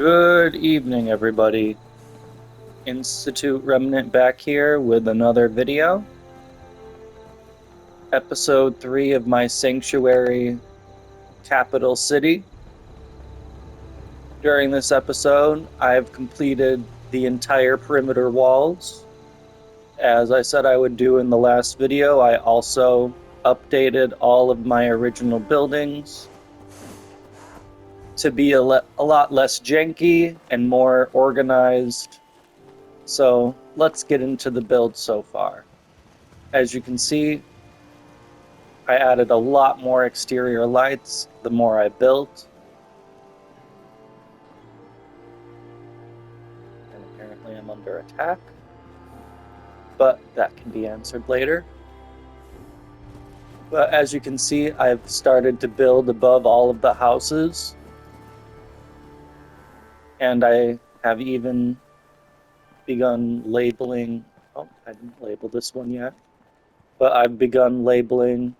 Good evening, everybody. Institute Remnant back here with another video. Episode 3 of my Sanctuary Capital City. During this episode, I've completed the entire perimeter walls. As I said I would do in the last video, I also updated all of my original buildings to be a lot less janky and more organized. So let's get into the build so far. As you can see, I added a lot more exterior lights the more I built. And apparently I'm under attack. But that can be answered later. But as you can see, I've started to build above all of the houses. And I have even begun labeling. Oh, I didn't label this one yet. But I've begun labeling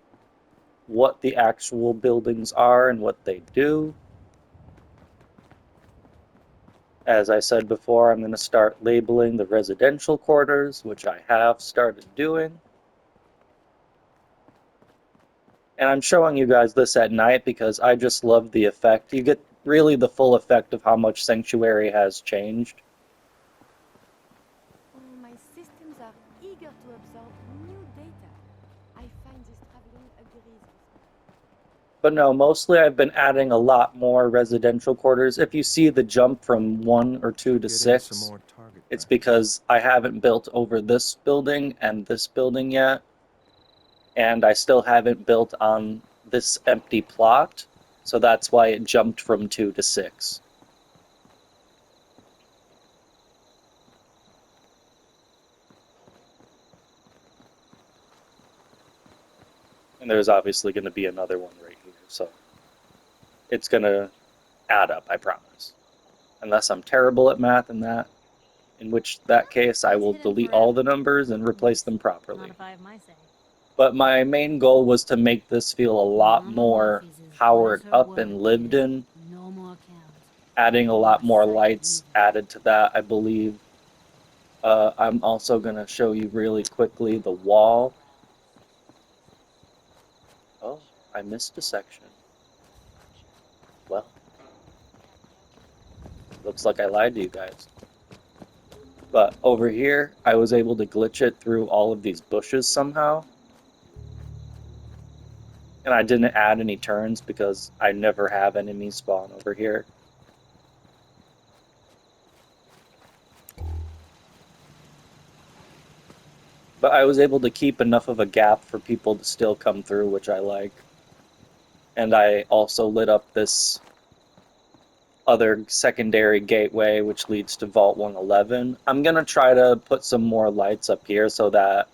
what the actual buildings are and what they do. As I said before, I'm going to start labeling the residential quarters, which I have started doing. And I'm showing you guys this at night because I just love the effect. You get really the full effect of how much Sanctuary has changed. Oh, my systems are eager to absorb new data. I find this traveling a breeze. But no, mostly I've been adding a lot more residential quarters. If you see the jump from 1 or 2 to Getting some 6, more target it's practice. because I haven't built over this building and this building yet. And I still haven't built on this empty plot. So that's why it jumped from 2 to 6. And there's obviously going to be another one right here, so it's going to add up, I promise. Unless I'm terrible at math in which that case I will delete all the numbers and replace them properly. Not if I have my say. But my main goal was to make this feel a lot more powered up and lived in, No more counts. adding a lot more lights added to that, I believe. I'm also going to show you really quickly the wall. Oh, I missed a section. Well, looks like I lied to you guys. But over here, I was able to glitch it through all of these bushes somehow. And I didn't add any turns because I never have enemies spawn over here. But I was able to keep enough of a gap for people to still come through, which I like. And I also lit up this other secondary gateway, which leads to Vault 111. I'm going to try to put some more lights up here so that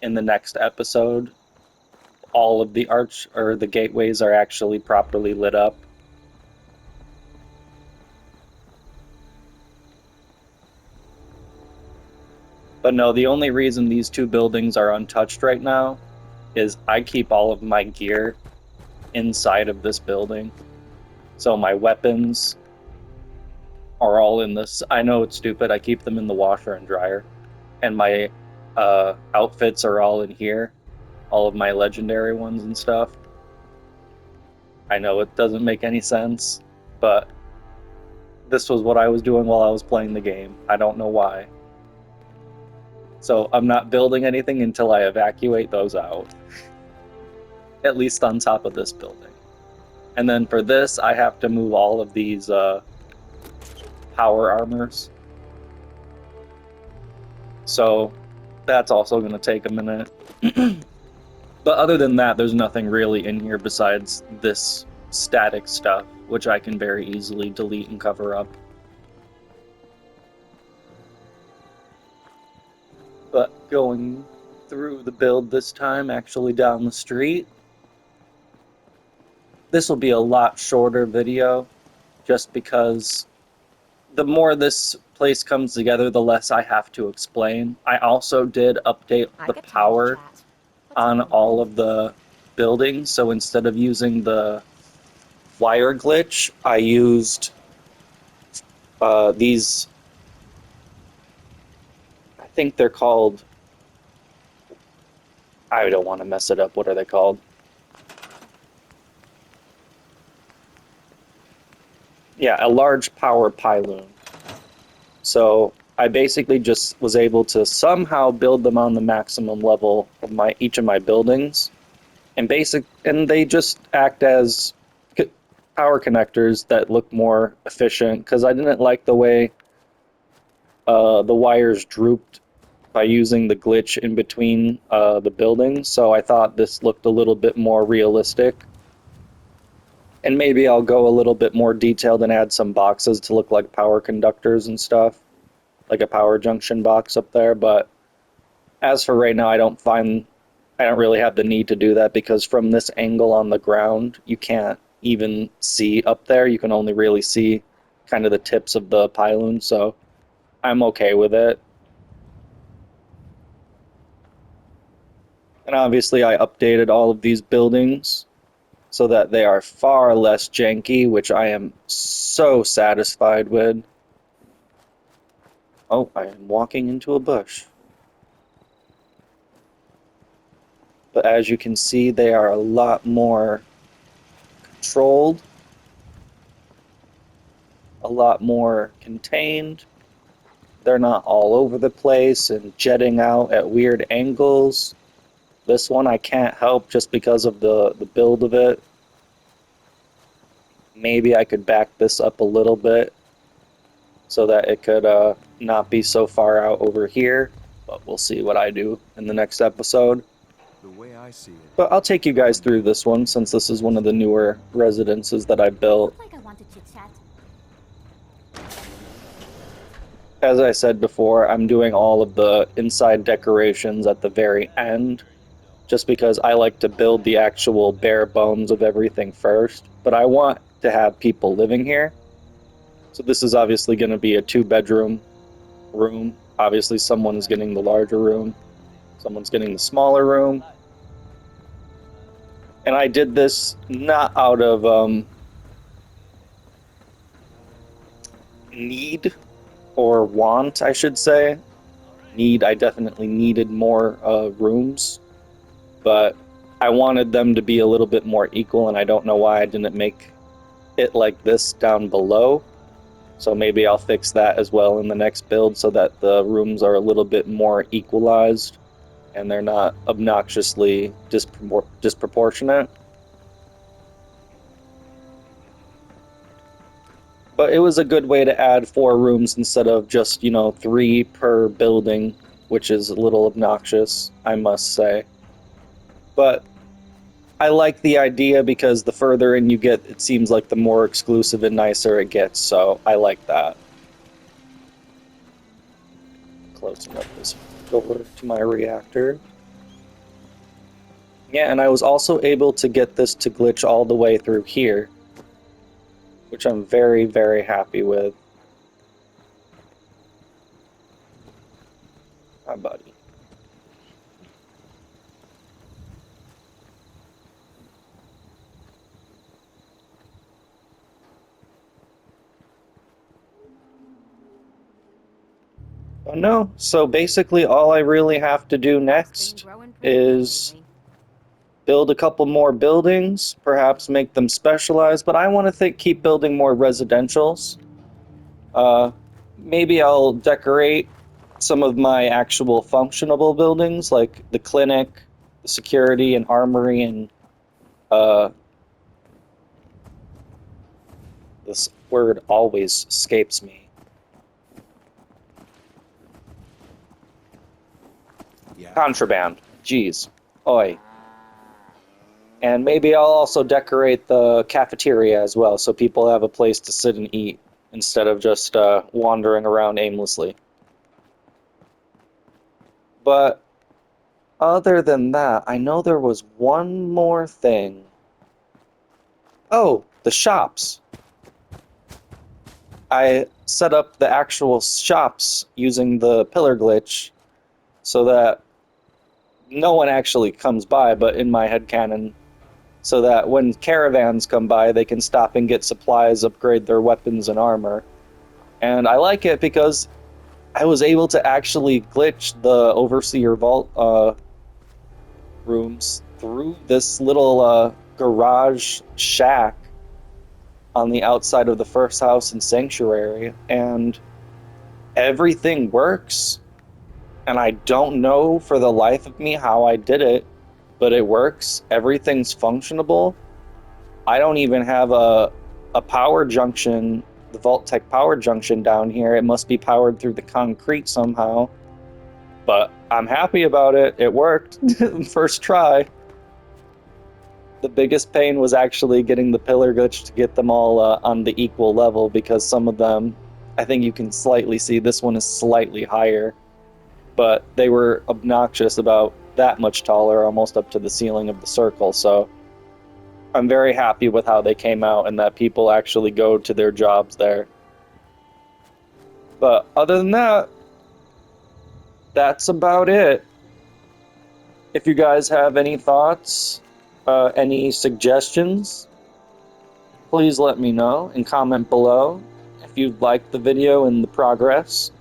in the next episode, all of the the gateways are actually properly lit up. But no, the only reason these two buildings are untouched right now is I keep all of my gear inside of this building. So my weapons are all in this. I know it's stupid. I keep them in the washer and dryer. And my outfits are all in here. All of my legendary ones and stuff. I know it doesn't make any sense, but this was what I was doing while I was playing the game. I don't know why. So I'm not building anything until I evacuate those out. At least on top of this building. And then for this, I have to move all of these power armors. So that's also going to take a minute. But other than that, there's nothing really in here besides this static stuff, which I can very easily delete and cover up. But going through the build this time, actually down the street, this will be a lot shorter video, just because the more this place comes together, the less I have to explain. I also did update the power on all of the buildings, so instead of using the wire glitch, I used These, I think they're called, I don't want to mess it up. What are they called? Yeah, a large power pylon. So I basically just was able to somehow build them on the maximum level of each of my buildings, and they just act as power connectors that look more efficient because I didn't like the way the wires drooped by using the glitch in between the buildings. So I thought this looked a little bit more realistic. And maybe I'll go a little bit more detailed and add some boxes to look like power conductors and stuff, like a power junction box up there. But as for right now, I don't really have the need to do that because from this angle on the ground, you can't even see up there. You can only really see kind of the tips of the pylon, so I'm okay with it. And obviously, I updated all of these buildings so that they are far less janky, which I am so satisfied with. Oh, I am walking into a bush. But as you can see, they are a lot more controlled, a lot more contained. They're not all over the place and jetting out at weird angles. This one I can't help just because of the build of it. Maybe I could back this up a little bit so that it could not be so far out over here, but we'll see what I do in the next episode. The way I see it. But I'll take you guys through this one since this is one of the newer residences that I built. Look like I want to chit chat. As I said before, I'm doing all of the inside decorations at the very end, just because I like to build the actual bare bones of everything first, but I want to have people living here. So this is obviously going to be a 2-bedroom room. Obviously someone is getting the larger room, someone's getting the smaller room. And I did this not out of need or want, I should say. I definitely needed more rooms, but I wanted them to be a little bit more equal, and I don't know why I didn't make it like this down below. So maybe I'll fix that as well in the next build so that the rooms are a little bit more equalized and they're not obnoxiously disproportionate. But it was a good way to add 4 rooms instead of just, 3 per building, which is a little obnoxious, I must say. But I like the idea because the further in you get, it seems like the more exclusive and nicer it gets, so I like that. Closing up this door to my reactor. Yeah, and I was also able to get this to glitch all the way through here, which I'm very, very happy with. Hi, buddy. Oh, no, so basically all I really have to do next is build a couple more buildings, perhaps make them specialized, but I want to keep building more residentials. Maybe I'll decorate some of my actual functionable buildings, like the clinic, the security and armory, and this word always escapes me. Yeah. Contraband. Jeez. Oi. And maybe I'll also decorate the cafeteria as well, so people have a place to sit and eat instead of just wandering around aimlessly. But other than that, I know there was one more thing. Oh, the shops. I set up the actual shops using the pillar glitch so that no one actually comes by, but in my headcanon, so that when caravans come by, they can stop and get supplies, upgrade their weapons and armor. And I like it because I was able to actually glitch the Overseer Vault rooms through this little garage shack on the outside of the first house in Sanctuary, and everything works. And I don't know for the life of me how I did it, but it works. Everything's functionable. I don't even have a power junction, the Vault Tech power junction down here. It must be powered through the concrete somehow. But I'm happy about it. It worked. First try. The biggest pain was actually getting the pillar glitch to get them all on the equal level, because some of them, I think you can slightly see, this one is slightly higher, but they were obnoxious about that much taller, almost up to the ceiling of the circle. So I'm very happy with how they came out and that people actually go to their jobs there. But other than that, that's about it. If you guys have any thoughts, any suggestions, please let me know and comment below. If you've liked the video and the progress,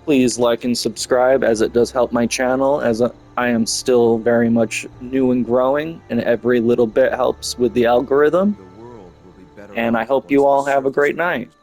please like and subscribe, as it does help my channel, as I am still very much new and growing, and every little bit helps with the algorithm. The world will be better And I off hope once you the all have a surface great level night. is